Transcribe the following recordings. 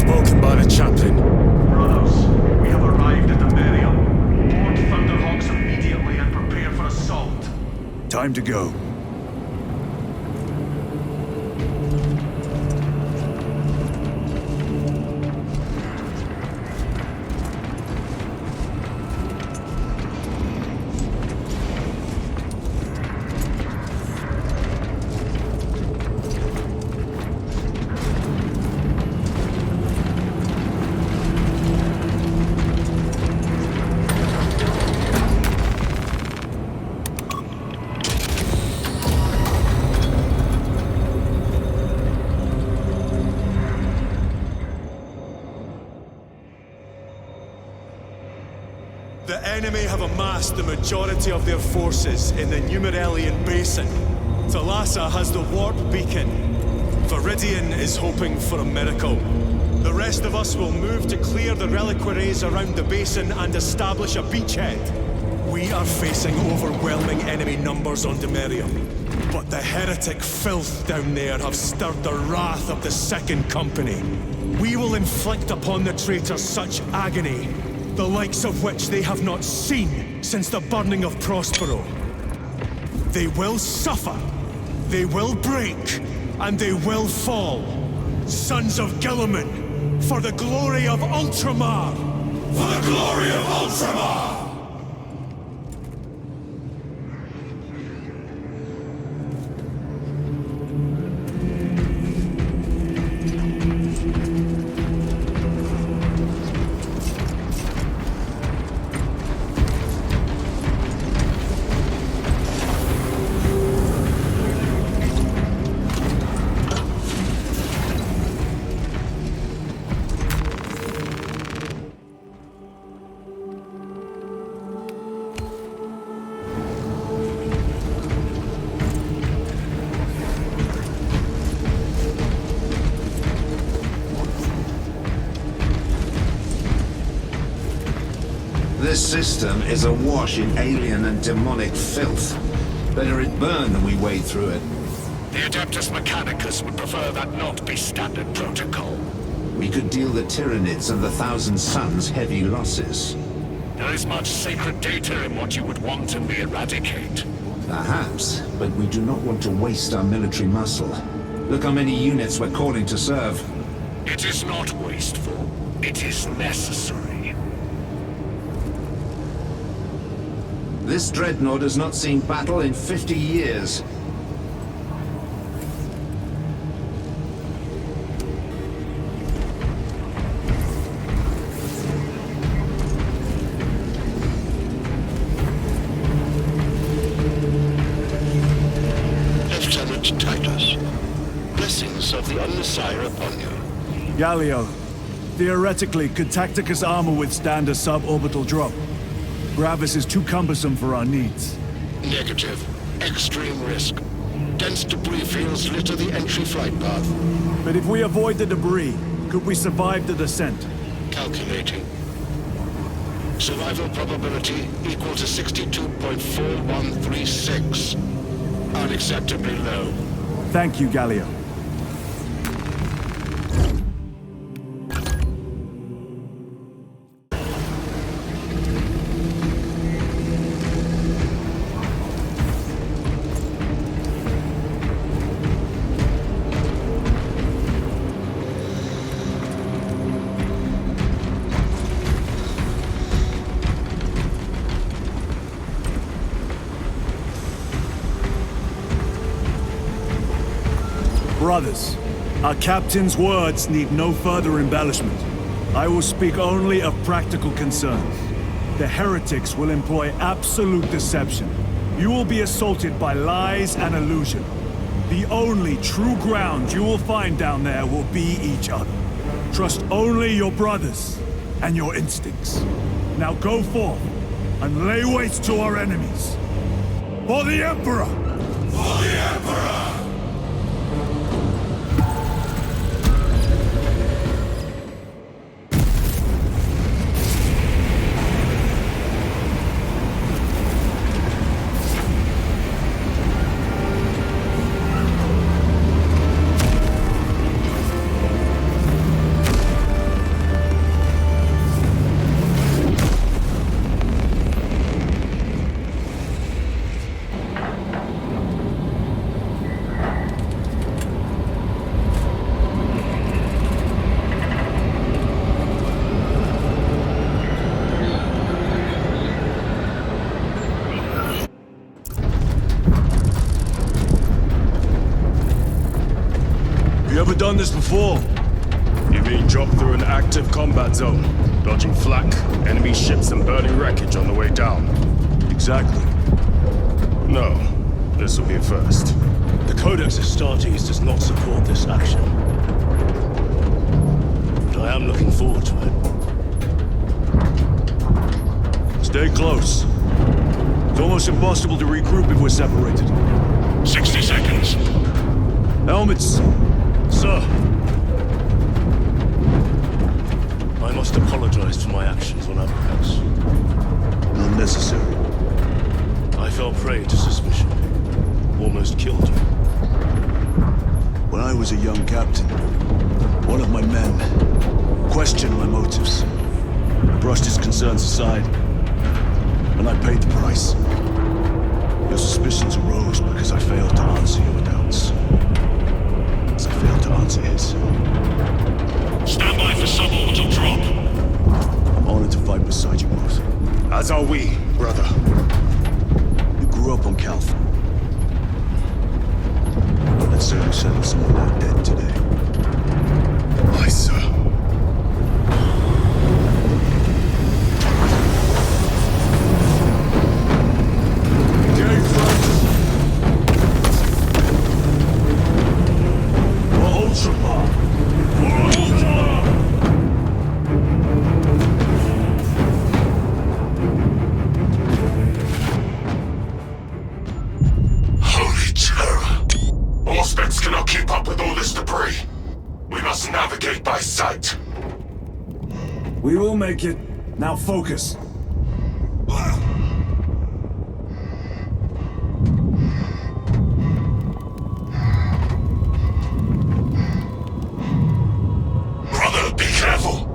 spoken by the chaplain. Brothers, we have arrived at the burial. Board Thunderhawks immediately and prepare for assault. Time to go. The enemy have amassed the majority of their forces in the Numeralian Basin. Thalassa has the warp beacon. Viridian is hoping for a miracle. The rest of us will move to clear the reliquaries around the basin and establish a beachhead. We are facing overwhelming enemy numbers on Demerium. But the heretic filth down there have stirred the wrath of the Second Company. We will inflict upon the traitors such agony, the likes of which they have not seen since the burning of Prospero. They will suffer, they will break, and they will fall. Sons of Guilliman, for the glory of Ultramar! For the glory of Ultramar! This system is awash in alien and demonic filth. Better it burn than we wade through it. The Adeptus Mechanicus would prefer that not be standard protocol. We could deal the Tyranids and the Thousand Suns heavy losses. There is much sacred data in what you would want to me eradicate. Perhaps, but we do not want to waste our military muscle. Look how many units we're calling to serve. It is not wasteful. It is necessary. This dreadnought has not seen battle in 50 years. Lieutenant Titus, blessings of the Omnissiah upon you. Galio, theoretically, could Tacticus armor withstand a suborbital drop? Gravis is too cumbersome for our needs. Negative. Extreme risk. Dense debris fields litter the entry flight path. But if we avoid the debris, could we survive the descent? Calculating. Survival probability equal to 62.4136. Unacceptably low. Thank you, Galio. Brothers, our captain's words need no further embellishment. I will speak only of practical concerns. The heretics will employ absolute deception. You will be assaulted by lies and illusion. The only true ground you will find down there will be each other. Trust only your brothers and your instincts. Now go forth and lay waste to our enemies. For the Emperor! For the Emperor! ever done this before? You mean drop through an active combat zone, dodging flak, enemy ships and burning wreckage on the way down? Exactly. No. This will be a first. The Codex Astartes does not support this action. But I am looking forward to it. Stay close. It's almost impossible to regroup if we're separated. 60 seconds. Helmets! Sir! I must apologize for my actions on Abrax. Unnecessary. I fell prey to suspicion. Almost killed you. When I was a young captain, one of my men questioned my motives. I brushed his concerns aside, and I paid the price. Your suspicions arose because I failed to answer your doubts. As I failed to answer his. Stand by for suborbital drop. I'm honored to fight beside you both. As are we, brother. You grew up on Calth. Let's say we settle someone out dead today. Aye, sir. Holy terror. Auspex cannot keep up with all this debris. We must navigate by sight. We will make it. Now focus. Brother, be careful.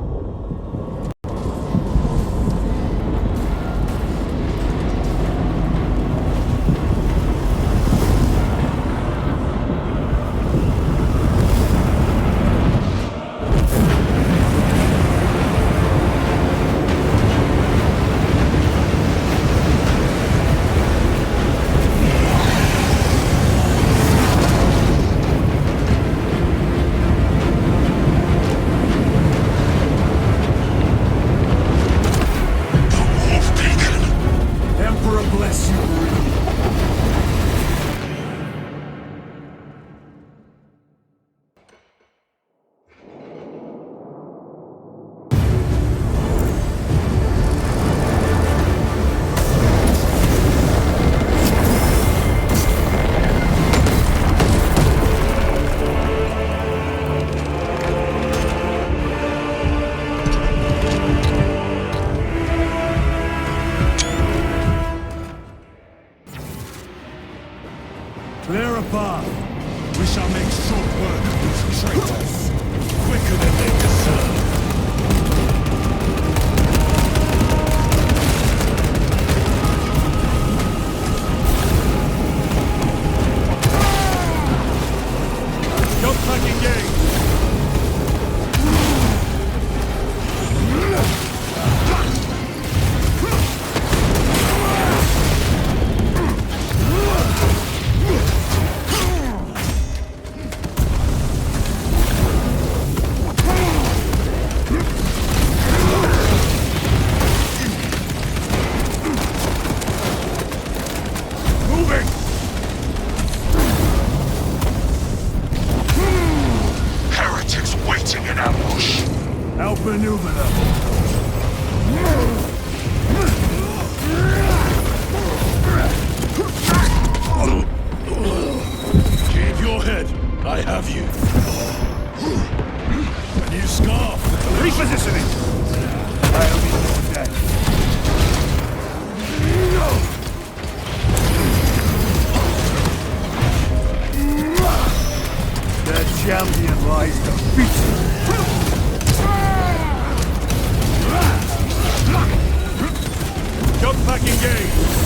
Emperor bless you, Marine. Clear a path. We shall make short work of these traitors. Quicker than they deserve. Jump back engage. Moving! Heretics waiting in ambush. Outmaneuver them. Keep your head. I have you. A new scarf. Repositioning! I'll be more dead. The champion lies defeated. Jump back engage!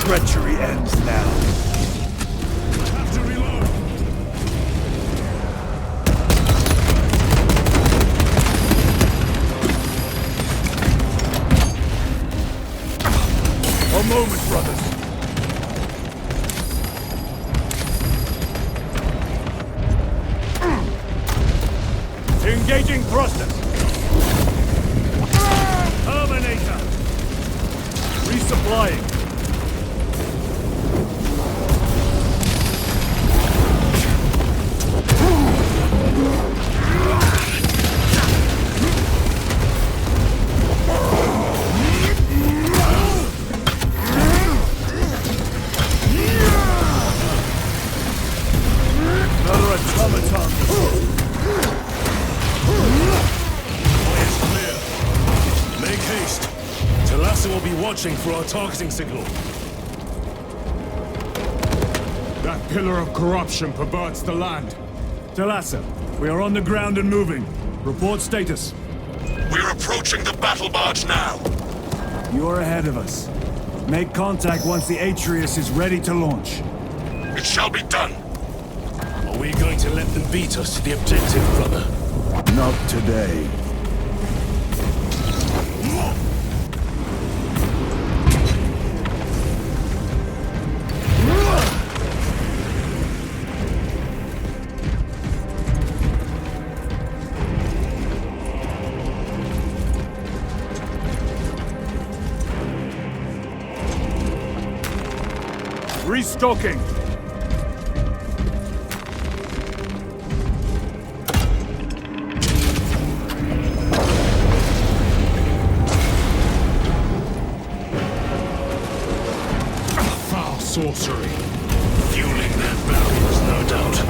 treachery ends now. Have to reload. A moment, brothers. Engaging thrusters. Terminator. Resupplying. Another automaton. It's clear. Make haste. Talassa will be watching for our targeting signal. That pillar of corruption perverts the land. Talassa, we are on the ground and moving. Report status. We're approaching the battle barge now. You are ahead of us. Make contact once the Atreus is ready to launch. It shall be done. Are we going to let them beat us to the objective, brother? Not today. Restocking. Foul sorcery. Fueling their barriers, no doubt.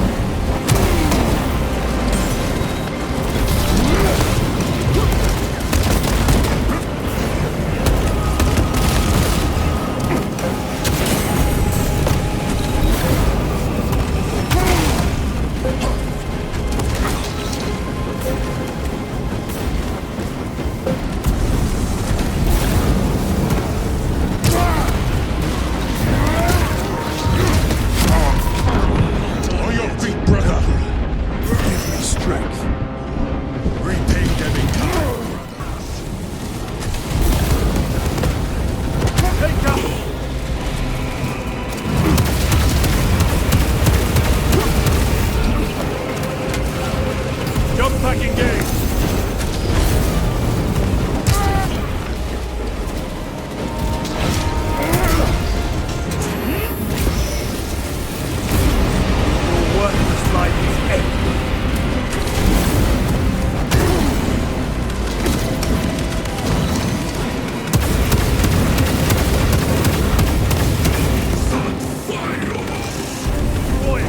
On your feet, brother. Give me strength. Repay them in kind. Take cover. Jump pack engaged. Your worthless life is ended. Boy.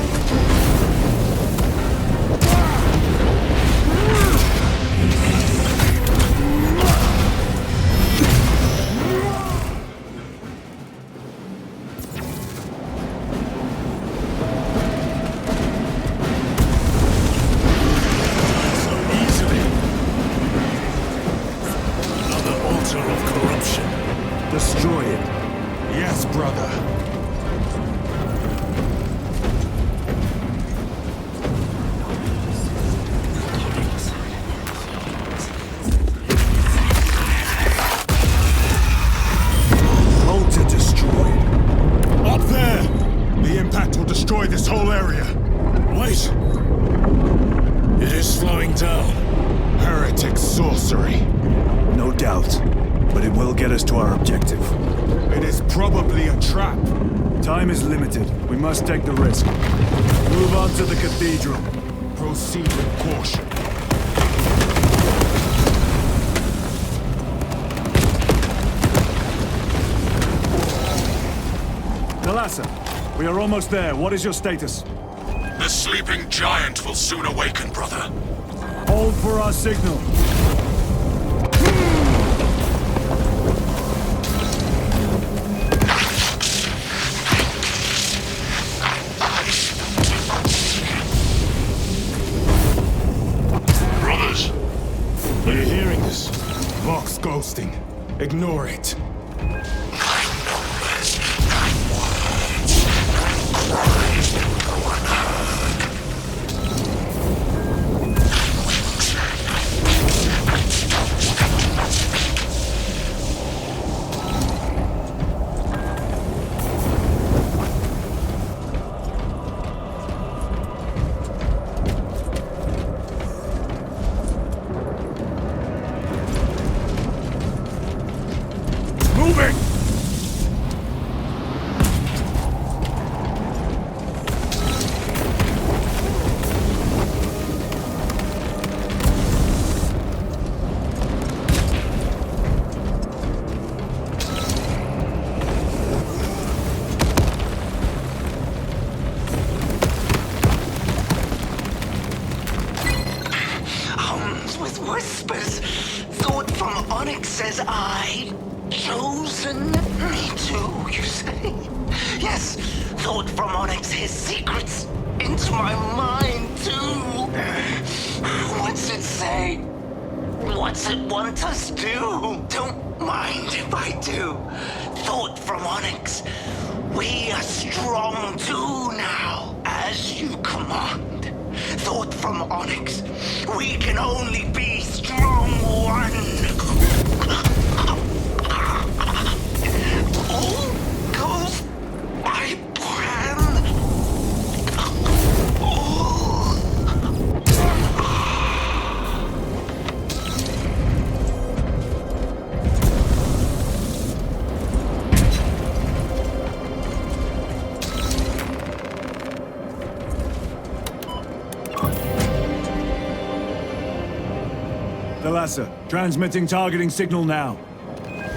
So easily. Another altar of corruption. Destroy it. Yes, brother. Altar destroyed. Up there! The impact will destroy this whole area. Wait! It is slowing down. Heretic sorcery. No doubt. But it will get us to our objective. It is probably a trap. Time is limited. We must take the risk. Move on to the cathedral. Proceed with caution. Talassa, we are almost there. What is your status? The sleeping giant will soon awaken, brother. Hold for our signal. Brothers, Are you hearing this? Vox ghosting. Ignore it. I know this. Whispers. Thought from Onyx says I. Chosen me too, you say? Yes, thought from Onyx his secrets into my mind too. What's it say? What's it want us do? Don't mind if I do. Thought from Onyx. We are strong too now, as you command. Thought from Onyx. We can only be strong one. All goes by plan. Thalassa, transmitting targeting signal now.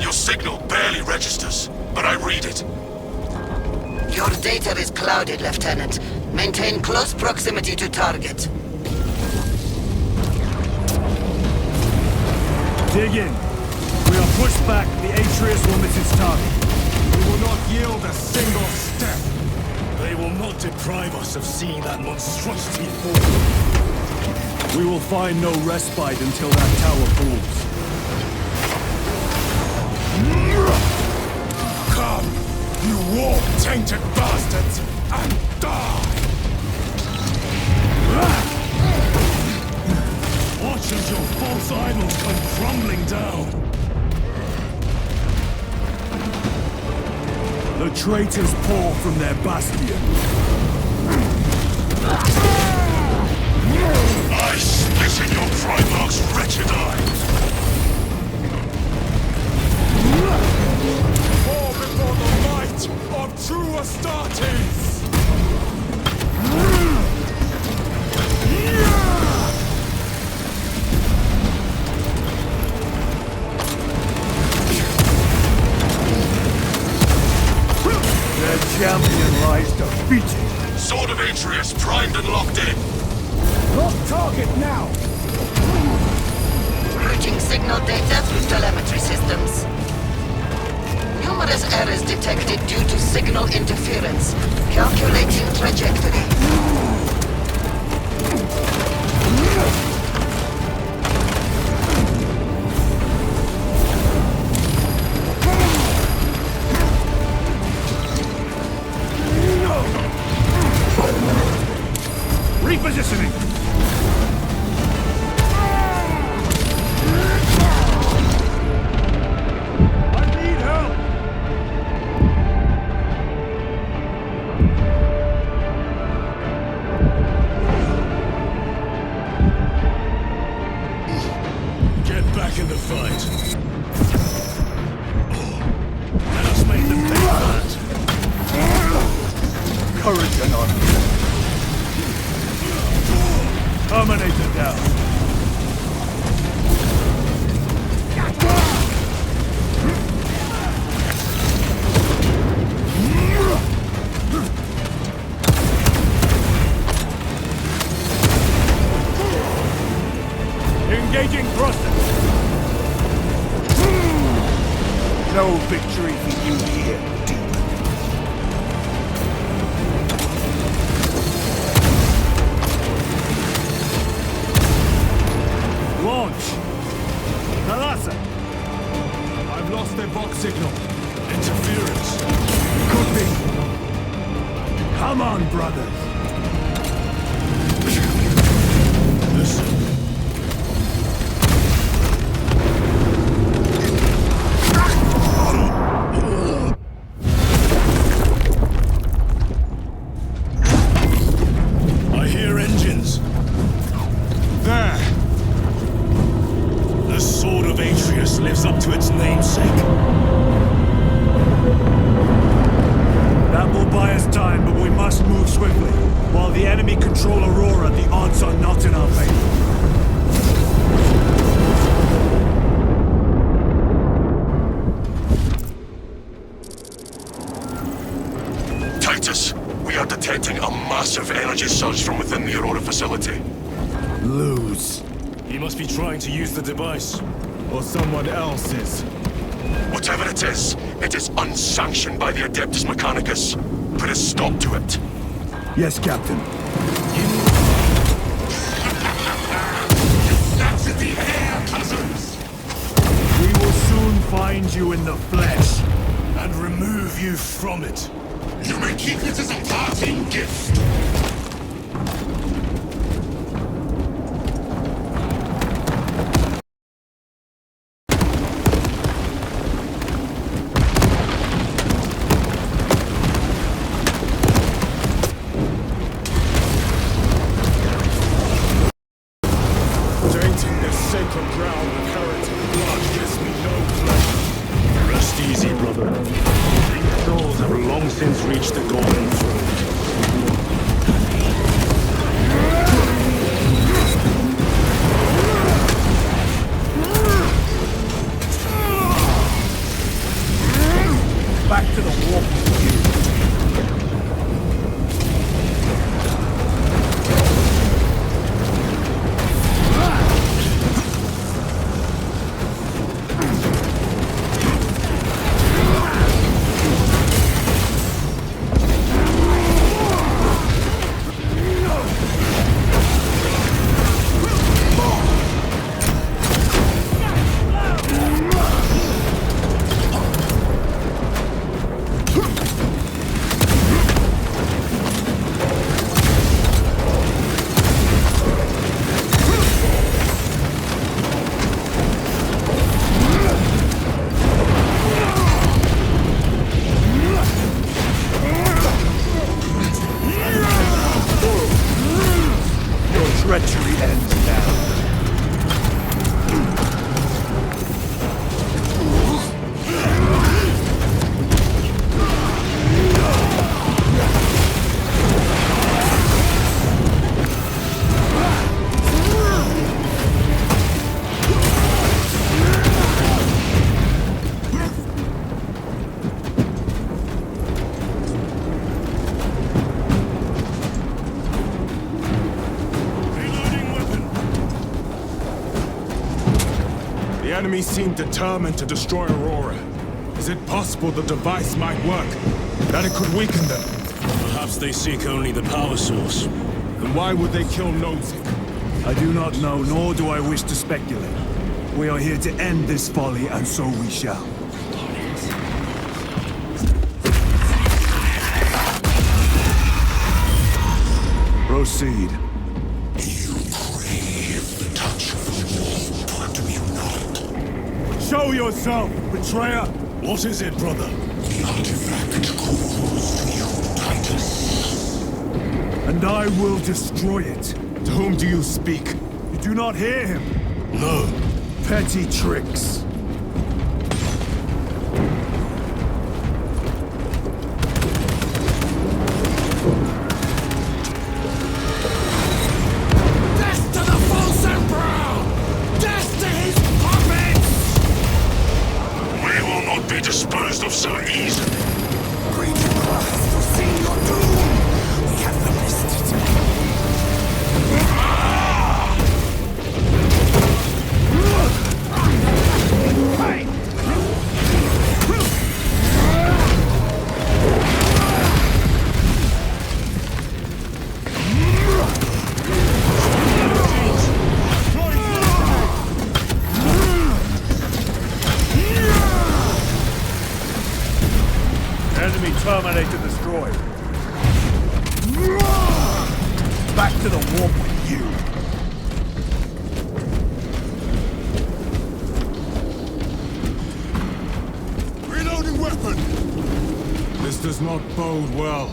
Your signal barely registers, but I read it. Your data is clouded, Lieutenant. Maintain close proximity to target. Dig in. We are pushed back. The Atreus will miss its target. We will not yield a single step. They will not deprive us of seeing that monstrosity fall. We will find no respite until that tower falls. Come, you warp-tainted bastards, and die! Watch as your false idols come crumbling down. The traitors pour from their bastion. I spit in your Primarch's wretched eyes! Fall before the might of true Astartes! Their champion lies defeated. Sword of Atreus primed and locked in. Lost target now! Routing signal data through telemetry systems. Numerous errors detected due to signal interference. Calculating trajectory. Repositioning! I need help! Get back in the fight. Let us make them pay for that. Courage and honor. Terminator down. Engaging thrusters. No victory for you here, demon. Launch! Thalassa! I've lost their Vox signal. Interference. Could be. Come on, brothers! Listen. I hear engines. There! The Sword of Atreus lives up to its namesake. That will buy us time, but we must move swiftly. While the enemy control Aurora, the odds are not in our favor. Titus, we are detecting a massive energy surge from within the Aurora facility. Lose. He must be trying to use the device. Or someone else's. Whatever it is unsanctioned by the Adeptus Mechanicus. Put a stop to it. Yes, Captain. That's in the air, cousins! We will soon find you in the flesh. And remove you from it. You may keep it as a parting gift. Tainting this sacred ground with heretic blood gives me no pleasure. Rest easy, brother. These souls have long since reached the Golden Throne. Back to the warp. Treachery ends now. The enemy seem determined to destroy Aurora. Is it possible the device might work? That it could weaken them? Perhaps they seek only the power source. Then why would they kill Nozick? I do not know, nor do I wish to speculate. We are here to end this folly, and so we shall. Proceed. You crave the touch of the warp, do you not? Show yourself, betrayer! What is it, brother? The artifact calls to you, Titus. And I will destroy it. To whom do you speak? You do not hear him. No. Petty tricks. Death to the false emperor! Death to his puppets! We will not be disposed of so easily. Great emperor has foreseen your doom. We have witnessed it. Enemy terminator destroyed. Back to the warp with you. Reloading weapon! This does not bode well.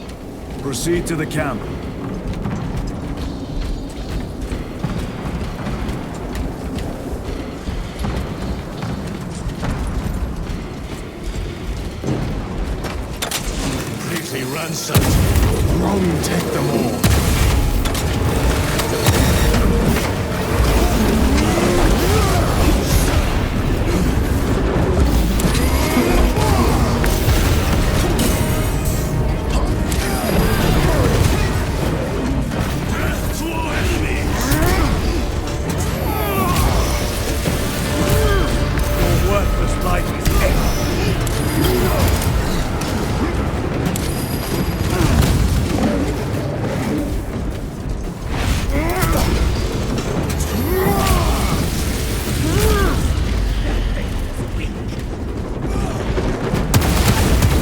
Proceed to the camp. Completely ransacked. Rome take them all.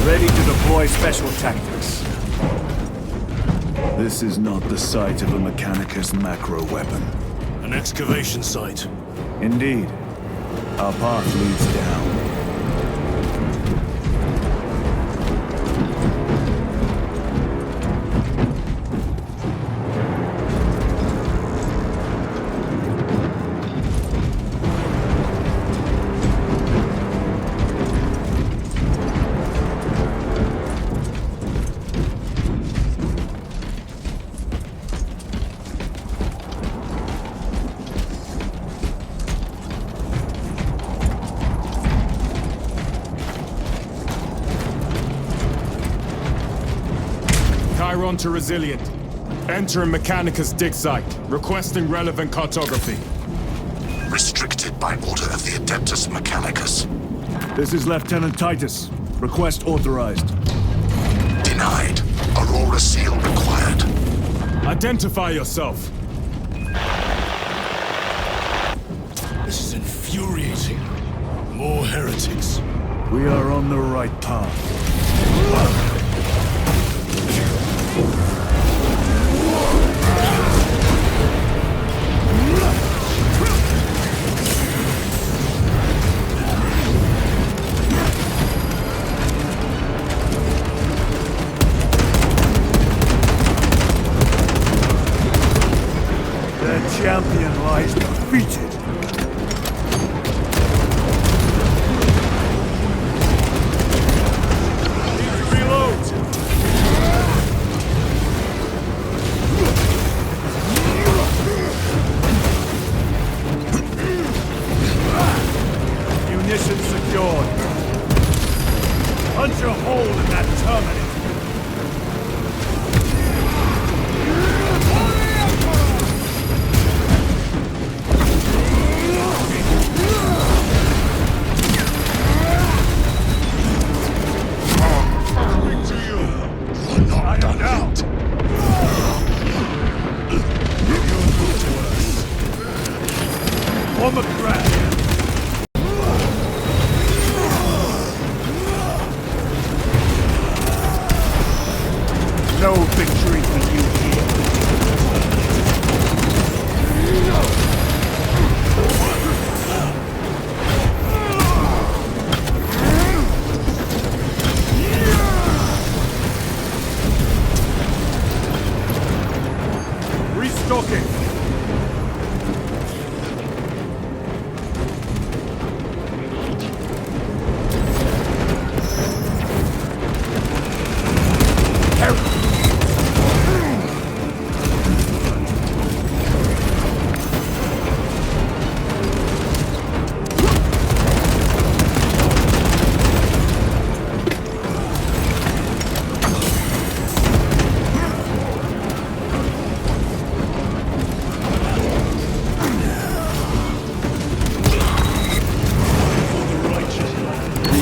Ready to deploy special tactics. This is not the site of a Mechanicus macro weapon. An excavation site. Indeed. Our path leads down. Chiron to Resilient. Entering Mechanicus dig site. Requesting relevant cartography. Restricted by order of the Adeptus Mechanicus. This is Lieutenant Titus. Request authorized. Denied. Aurora seal required. Identify yourself. This is infuriating. More heretics. We are on the right path. Their champion lies defeated. Munitions secured. Punch a hole in that terminal. On the ground. No victory for you here. Restocking.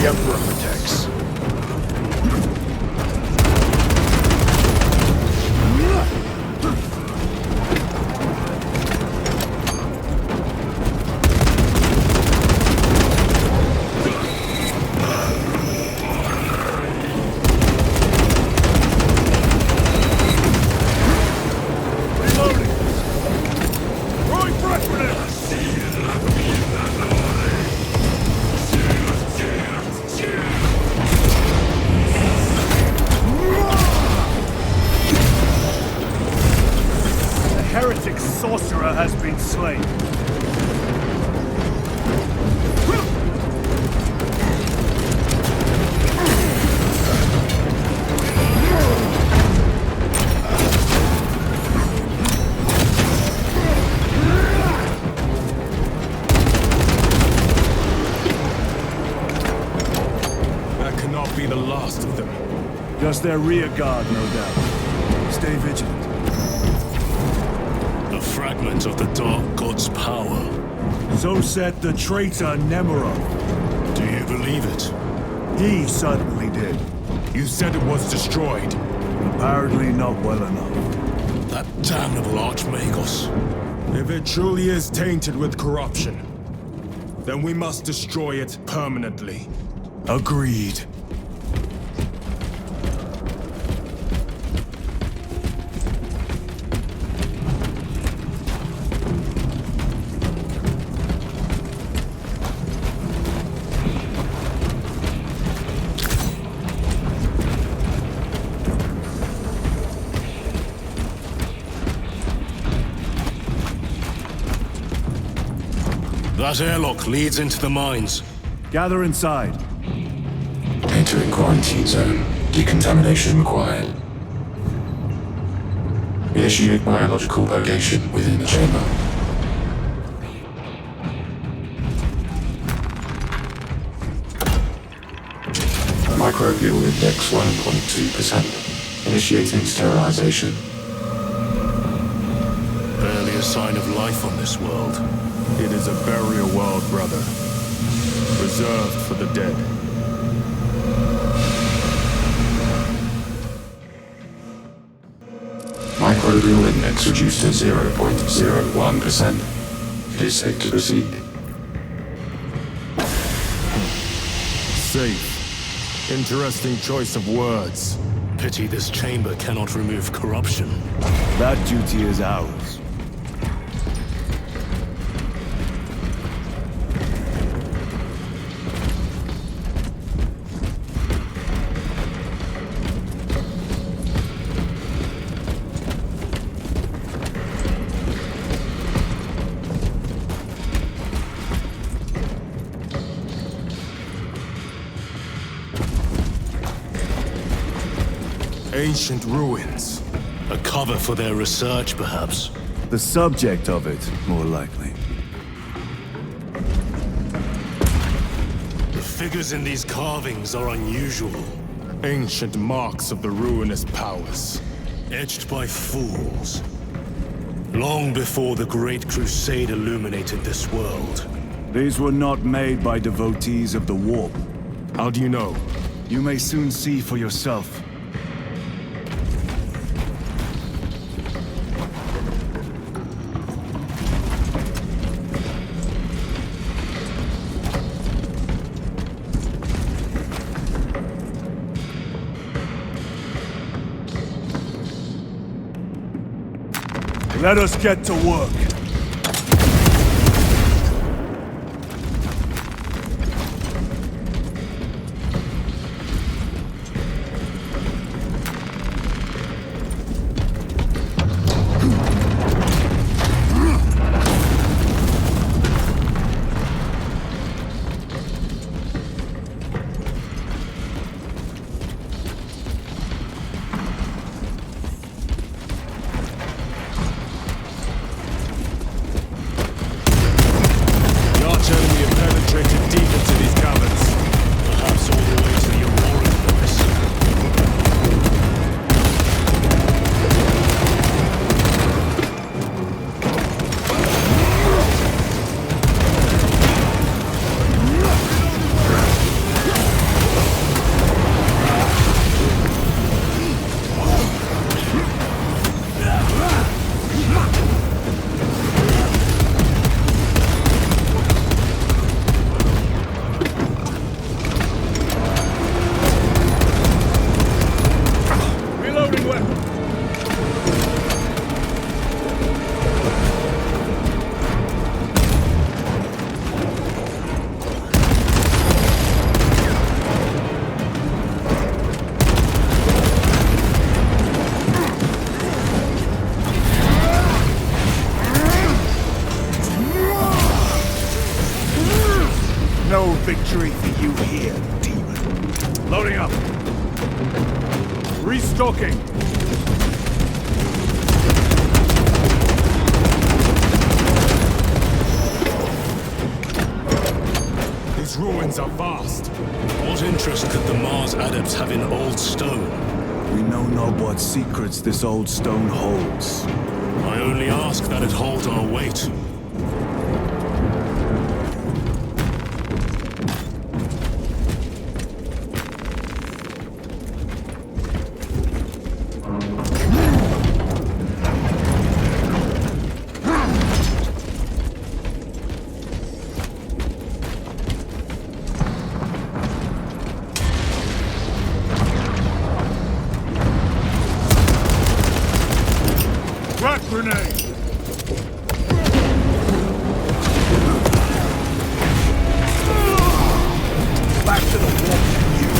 The Emperor protects. must be the last of them. Just their rear guard, no doubt. Stay vigilant. A fragment of the Dark God's power. So said the traitor Nemerov. Do you believe it? He certainly did. You said it was destroyed. Apparently not well enough. That damnable Archmagos. If it truly is tainted with corruption, then we must destroy it permanently. Agreed. That airlock leads into the mines. Gather inside. Entering quarantine zone. Decontamination required. Initiate biological purgation within the chamber. Microbial index 1.2%. Initiating sterilization. Barely a sign of life on this world. It is a burial world, brother. Reserved for the dead. Microbial index reduced to 0.01%. It is safe to proceed. Safe. Interesting choice of words. Pity this chamber cannot remove corruption. That duty is ours. Ancient ruins. A cover for their research, perhaps. The subject of it, more likely. The figures in these carvings are unusual. Ancient marks of the ruinous powers. Etched by fools. Long before the Great Crusade illuminated this world. These were not made by devotees of the warp. How do you know? You may soon see for yourself. Let us get to work. No victory for you here, demon. Loading up. Restocking. This These ruins are vast. What interest could the Mars adepts have in old stone? We know not what secrets this old stone holds. I only ask that it hold our weight. Frag grenade! Back to the wall, you!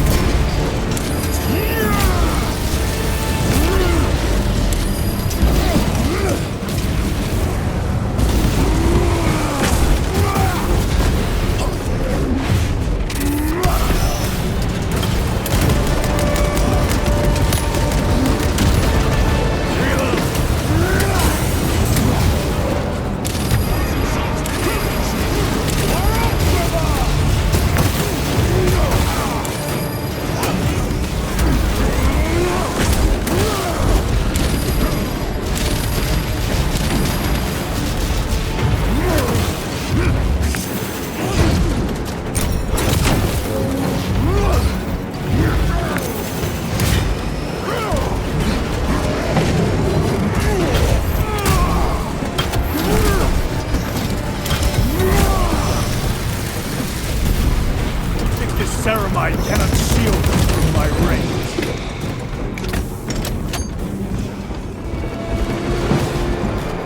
Ceramide cannot shield them from my range.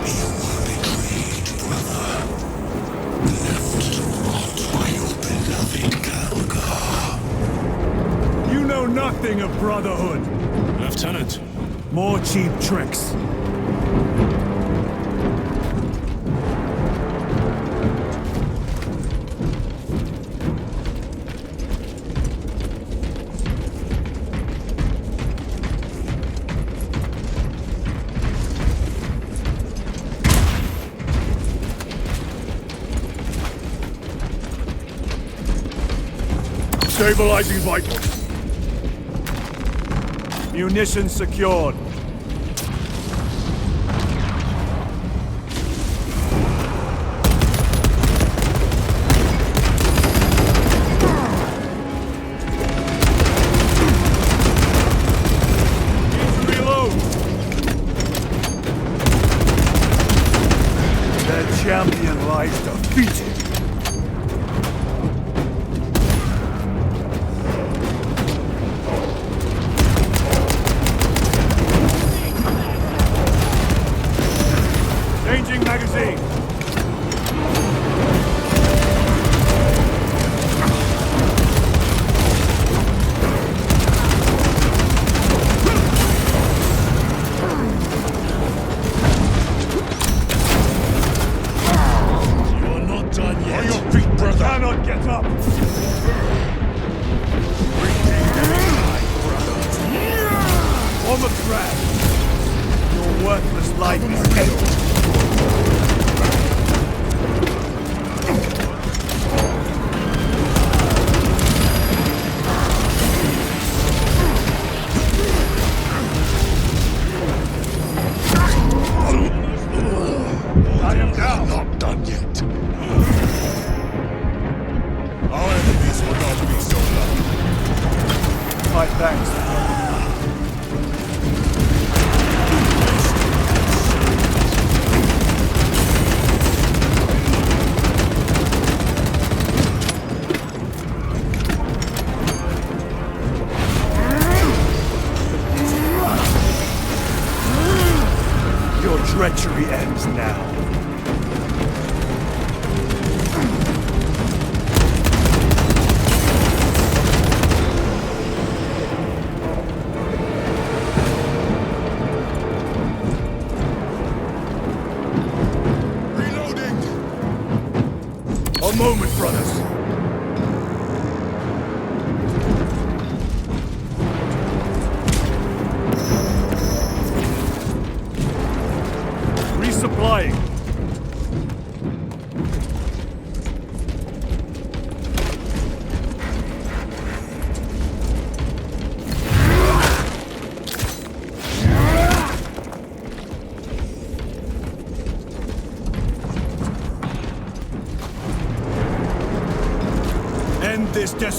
You are betrayed, brother. Left to rot by your beloved Galgar. You know nothing of brotherhood. Lieutenant, More cheap tricks. Stabilizing vitals. Munitions secured. Need to reload. Their champion lies defeated. Changing magazine. you're not done yet. On your feet, brother. Cannot get up. On the ground. Your worthless life is ended. I am down. Not done yet. Our enemies will not be so lucky. My thanks. Your treachery ends now. Reloading! A moment, brothers. Resupplying.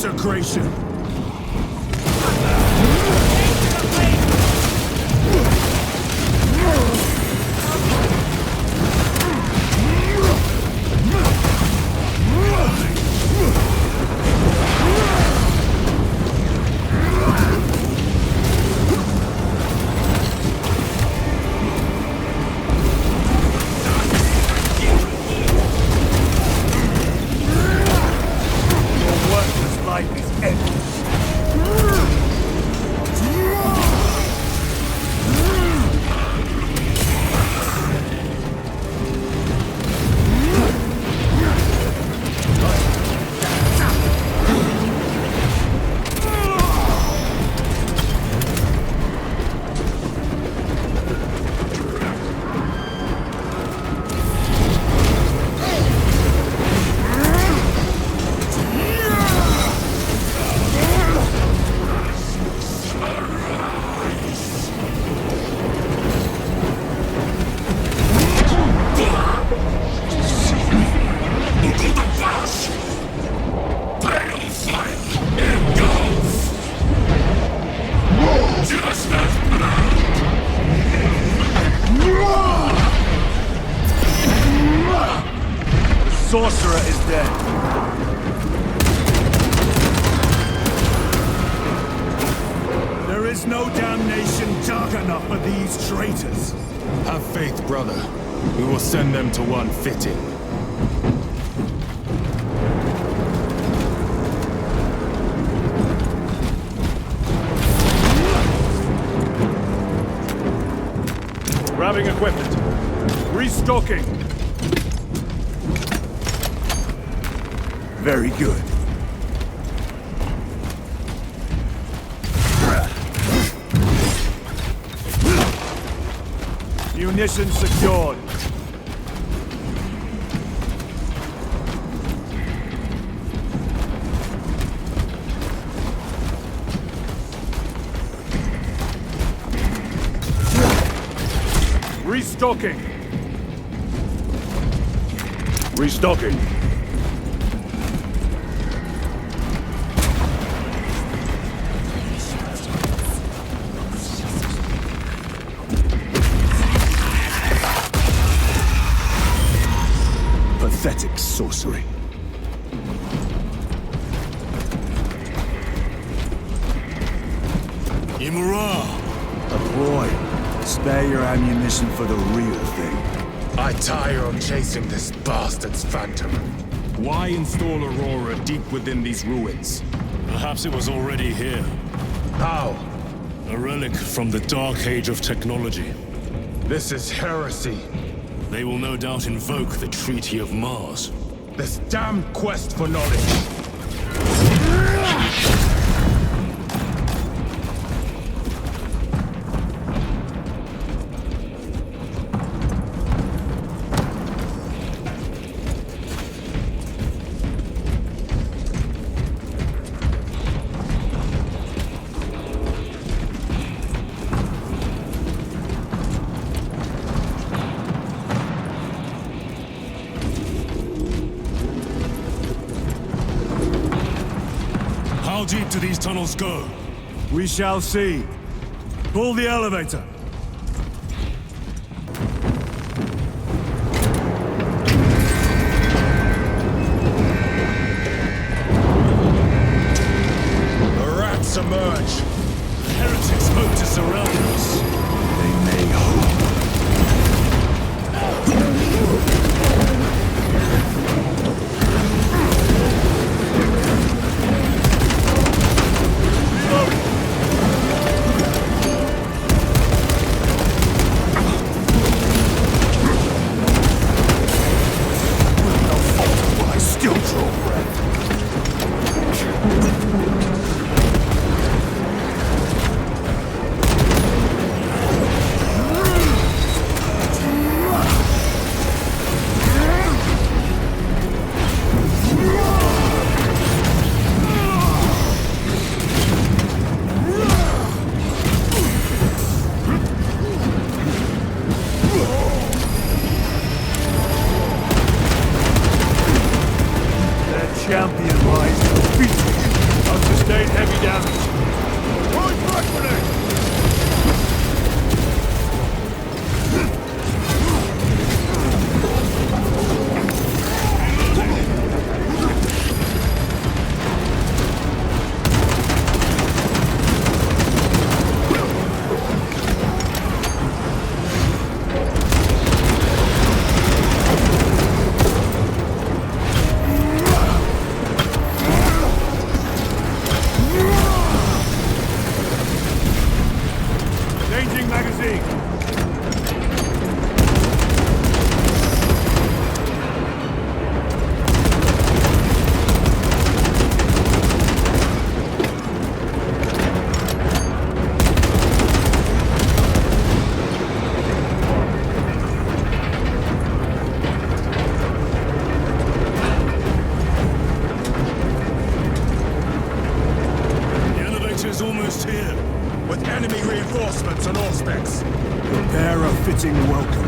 Desecration! Sorcerer is dead. There is no damnation dark enough for these traitors. Have faith, brother. We will send them to one fitting. Grabbing equipment. Restocking. Very good. Munitions secured. Restocking. Restocking. Pathetic sorcery. Imura! A boy. Spare your ammunition for the real thing. I tire of chasing this bastard's phantom. Why install Aurora deep within these ruins? Perhaps it was already here. How? A relic from the Dark Age of technology. This is heresy. They will no doubt invoke the Treaty of Mars. This damn quest for knowledge. How deep do these tunnels go? We shall see. Pull the elevator. The rats emerge. The heretics hope to surround us. They may hope. is almost here. With enemy reinforcements on all specs. Prepare a fitting welcome.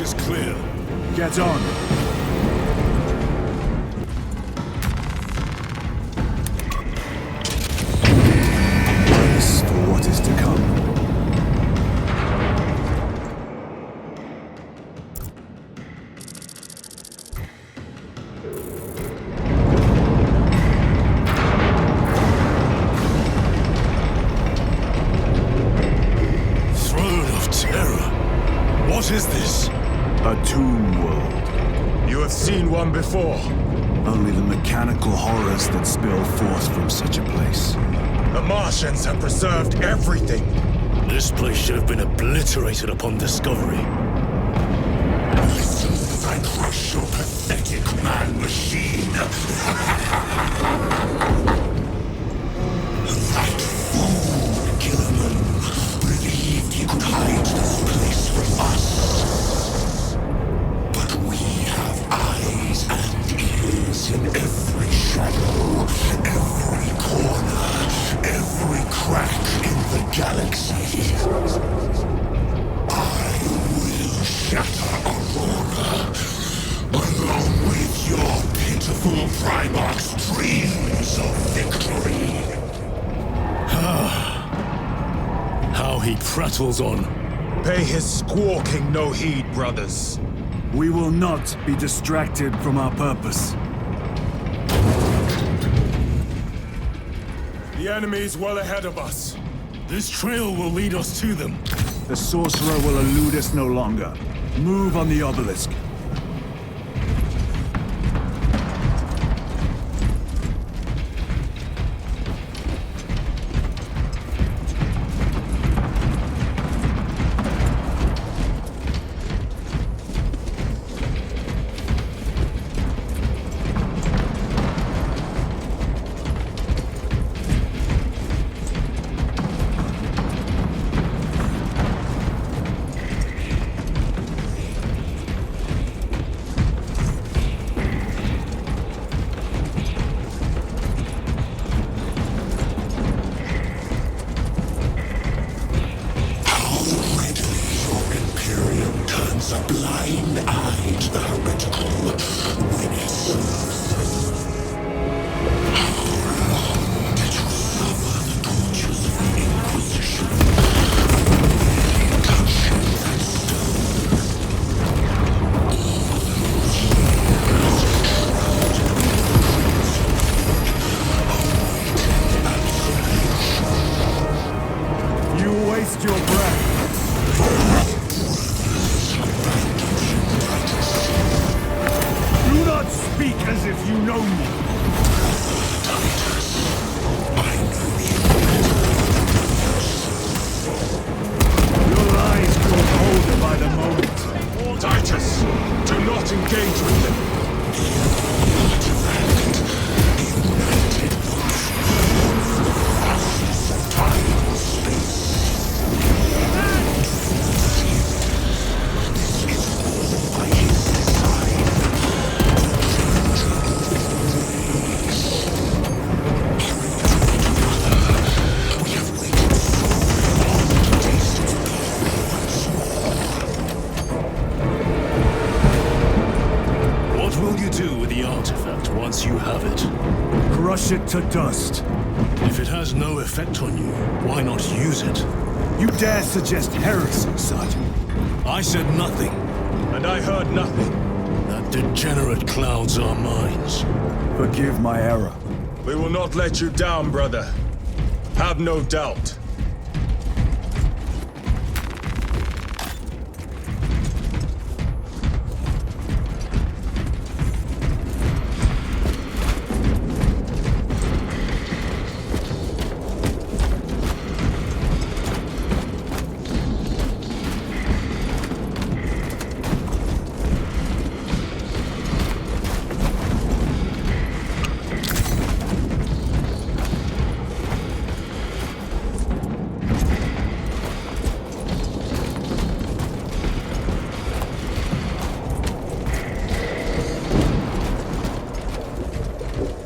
Is clear. Get on. Brace for what is to come. Throne of Terror. What is this? A tomb world. You have seen one before. Only the mechanical horrors that spill forth from such a place. The Martians have preserved everything. This place should have been obliterated upon discovery. Listen as I crush your pathetic man-machine. That fool, Killerman, believed he could hide this place from us. But we have eyes and ears in every shadow, every corner, every crack in the galaxy. I will shatter Aurora, along with your pitiful Primarch's dreams of victory. How he prattles on. Pay his squawking no heed, brothers. We will not be distracted from our purpose. The enemy's well ahead of us. This trail will lead us to them. The sorcerer will elude us no longer. Move on the obelisk. A blind eye to the heretical when it serves. How long did you suffer the tortures of the Inquisition? Touching that stone. All those years shrouded in the crimson awaiting absolution. You waste your breath. Do not speak as if you know me. Titus, I know you. Your lies grow colder by the moment. Titus, do not engage with them. The artifact, united once more from the fastness of time and space. This is all by his design. We have waited so long to taste its power once more. What will you do with the artifact once you have it? Crush it to dust. If it has no effect on you, why not use it? You dare suggest heresy, Sergeant? I said nothing. And I heard nothing. That degenerate clouds our minds. Forgive my error. We will not let you down, brother. Have no doubt.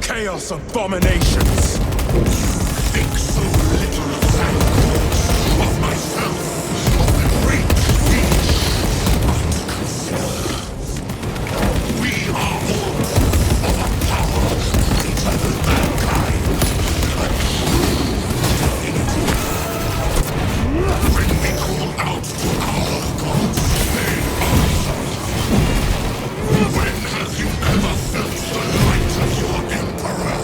Chaos abominations! Think so little of Thank of myself, of the great speech. But consider, we are all of a power greater than mankind. A true divinity. When we call out to our gods, they answer. When have you ever felt the light of your emperor?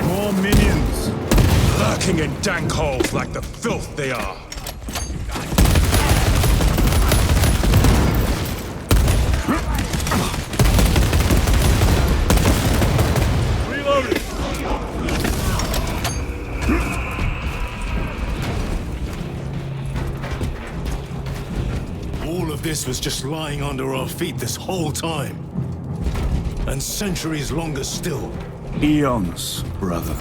More minions! Lurking in dank holes like the filth they are. Reloading! All of this was just lying under our feet this whole time. And centuries longer still. Eons, brother.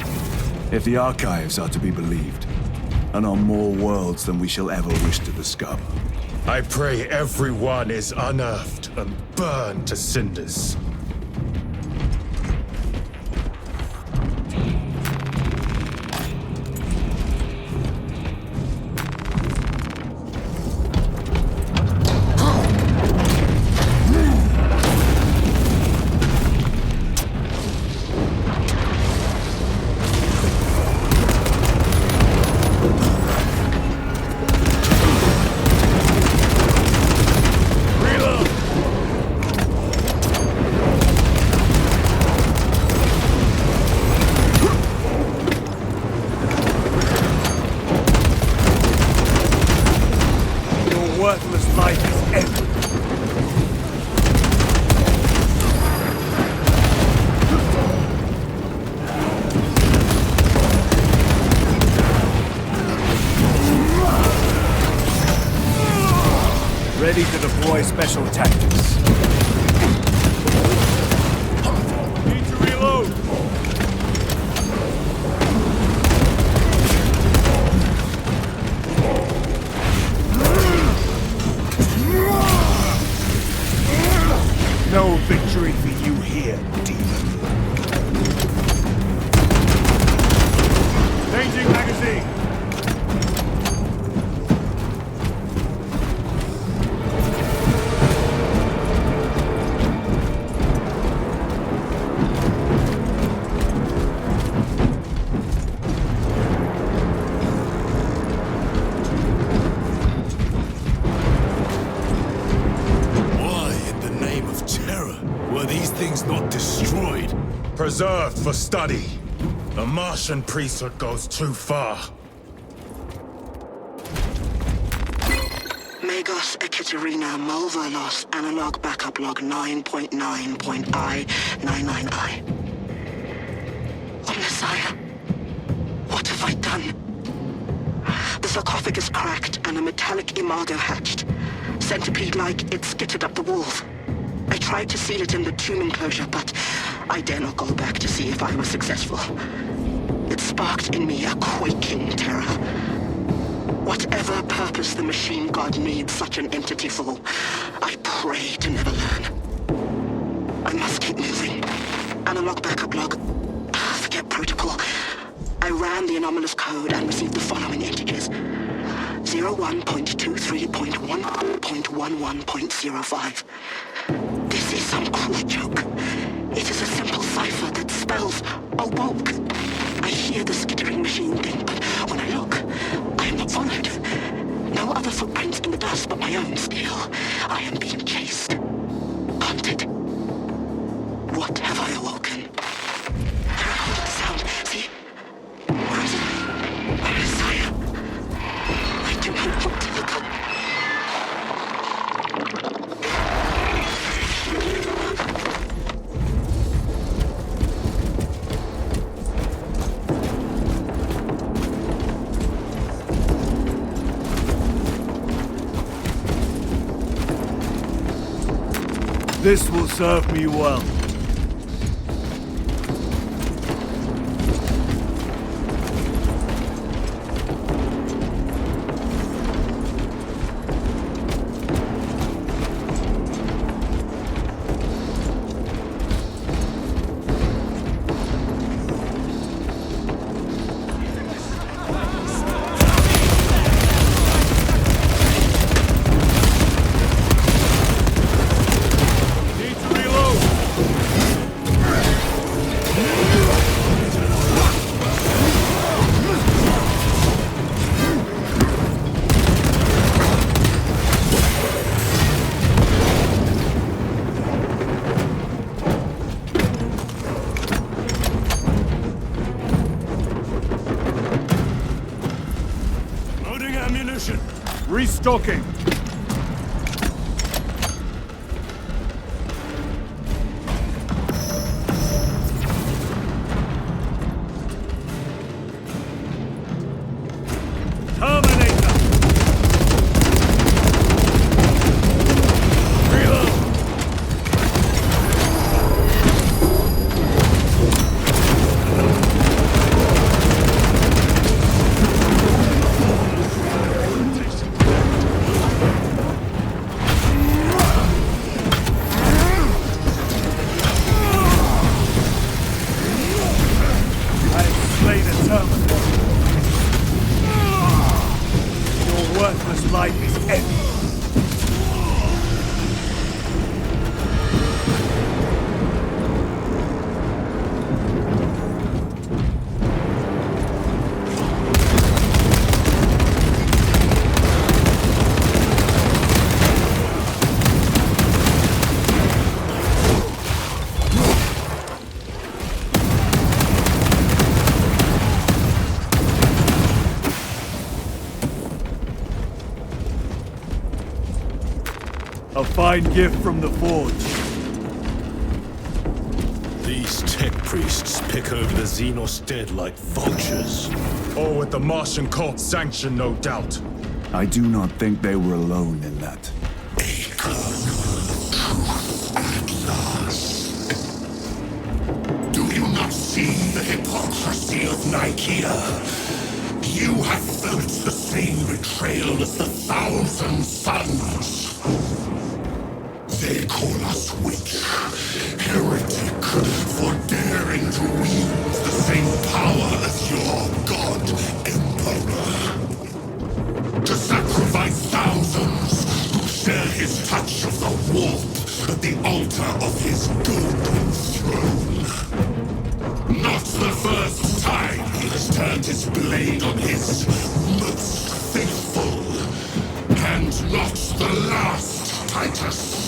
If the archives are to be believed. And on more worlds than we shall ever wish to discover. I pray everyone is unearthed and burned to cinders. Worthless life is ended. Ready to deploy special tactics. Need to reload. No victory for you here, demon. Changing magazine. Not destroyed. Preserved for study. The Martian priesthood goes too far. Megos Ekaterina Mulverlos Analog Backup Log 9.9.I99I. Oh, Messiah. What have I done? The sarcophagus cracked and a metallic imago hatched. Centipede-like, it skittered up the walls. I tried to seal it in the tomb enclosure, but I dare not go back to see if I was successful. It sparked in me a quaking terror. Whatever purpose the machine god needs such an entity for, I pray to never learn. I must keep moving. Analog backup log. Forget protocol. ran the anomalous code and received the following integers. 01.23.1.11.05. This is some cruel joke. It is a simple cipher that spells awoke. I hear the skittering machine thing, but when I look, I am not followed. No other footprints in the dust but my own still. I am being chased. Hunted. What have I awoken? I recorded the sound. See? Where is it? Where is Saya? I do not want to look up. This will serve me well. Restocking. A fine gift from the Forge. These tech priests pick over the Xenos dead like vultures. Oh, with the Martian cult's sanction, no doubt. I do not think they were alone in that. Do you not see the hypocrisy of Nicaea? You have felt the same betrayal as the Thousand Sons. They call us witch, heretic, for daring to wield the same power as your god, Emperor. To sacrifice thousands who share his touch of the warp at the altar of his golden throne. Not the first time he has turned his blade on his most faithful, and not the last, Titus.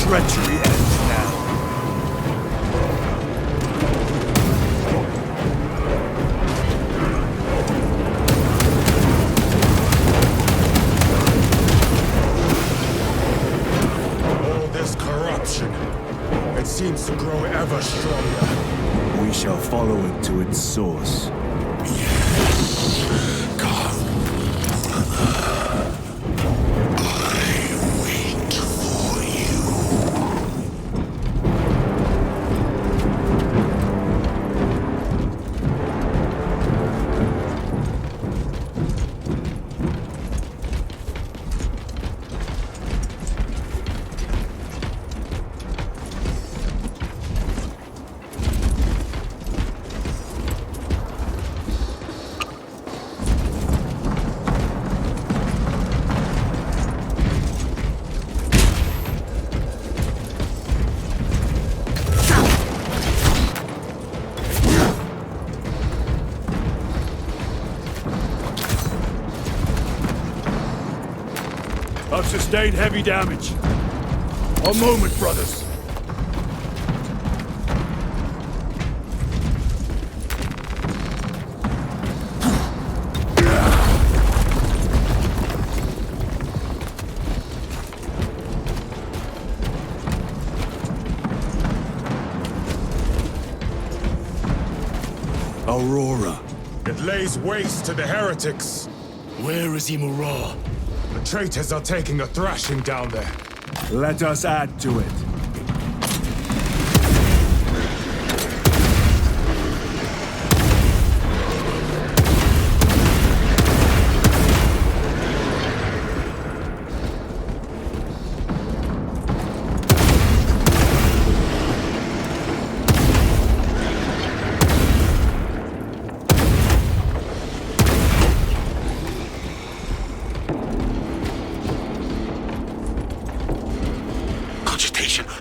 treachery ends now. All this corruption, it seems to grow ever stronger. We shall follow it to its source. I've sustained heavy damage. A moment, brothers. Aurora. It lays waste to the heretics. Where is Imura? The traitors are taking a thrashing down there. Let us add to it.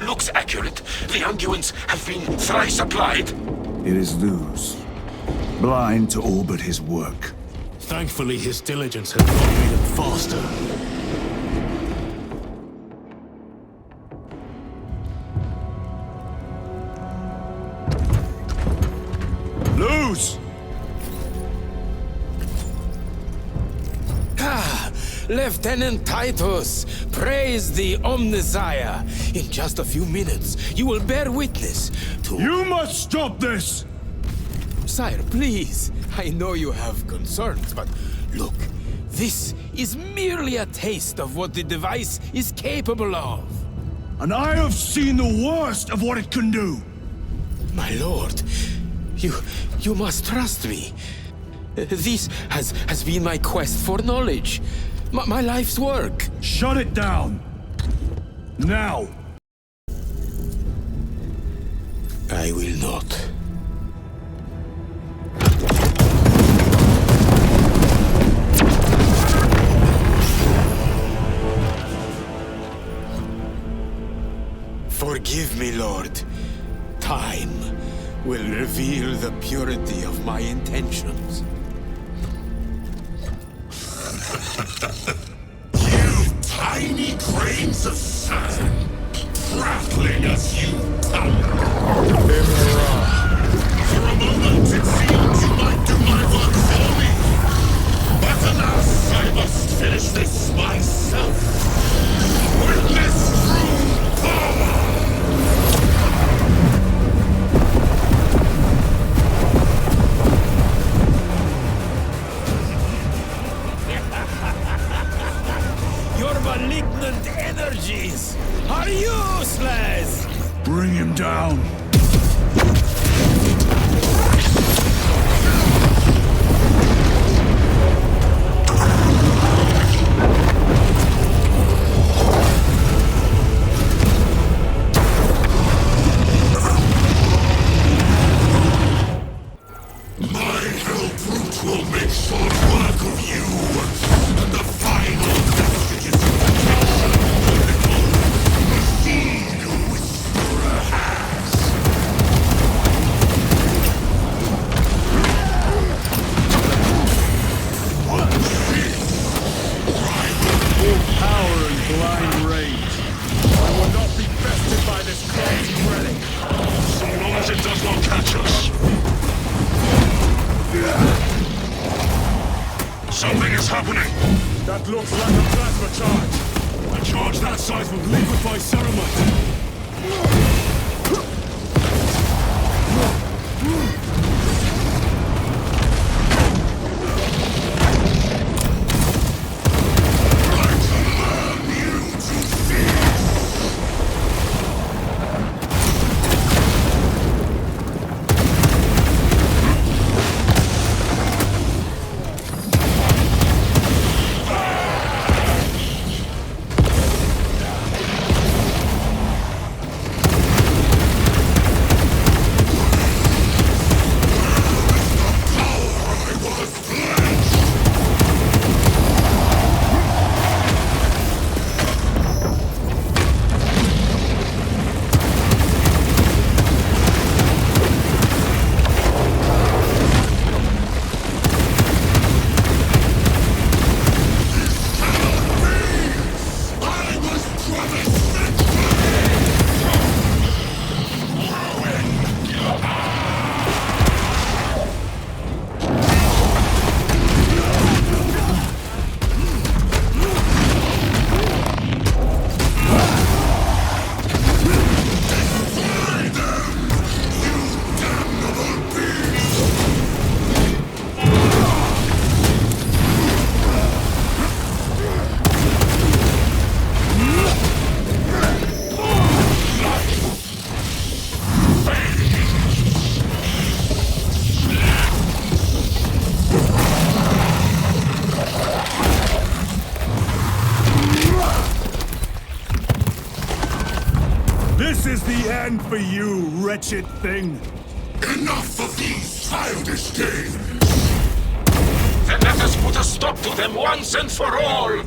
Looks accurate. The unguents have been thrice applied. It is Luz, blind to all but his work. Thankfully, his diligence has not made him faster. Luz! Lieutenant Titus, praise the Omnissiah. In just a few minutes, you will bear witness to... You must stop this! Sire, please. I know you have concerns, but look, this is merely a taste of what the device is capable of. And I have seen the worst of what it can do. My lord, you must trust me. This has been my quest for knowledge. My life's work. Shut it down! Now! I will not. Forgive me, Lord. Time will reveal the purity of my intentions. You tiny grains of sand, prattling as you tumble. For a moment it seemed you might do my work for me. But alas, I must finish this myself. Witness true power! Malignant energies are useless! Bring him down! My hellbrute will make short work of you, and the final vestiges of the machine whisperer has. Full power and blind rage. I will not be best not catch us. Something is happening. That looks like a plasma charge. A charge that size would liquefy ceramite. This is the end for you, wretched thing. Enough of these childish games! Then let us put a stop to them once and for all!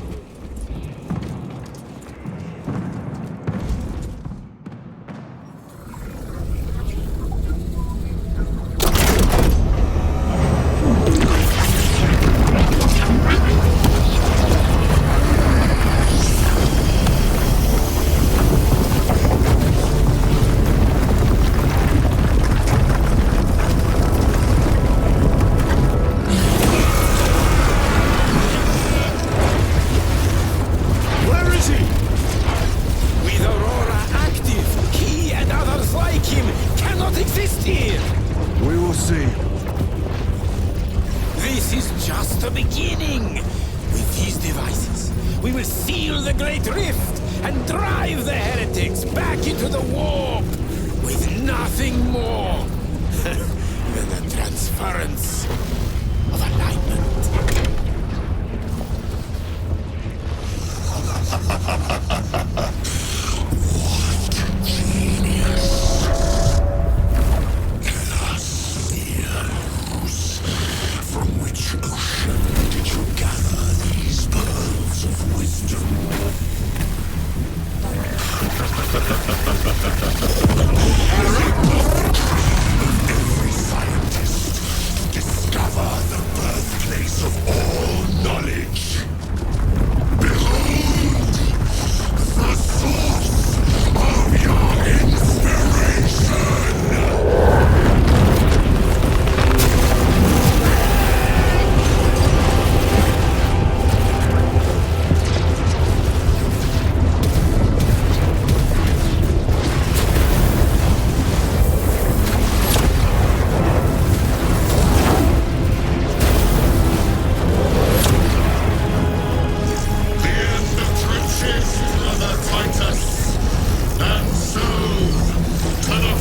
This is just the beginning! With these devices, we will seal the Great Rift and drive the heretics back into the warp with nothing more than the transference of alignment. What genius! From which ocean did you gather these pearls of wisdom? Every scientist, discover the birthplace of all knowledge. Behold, the source of your inspiration! And so, to the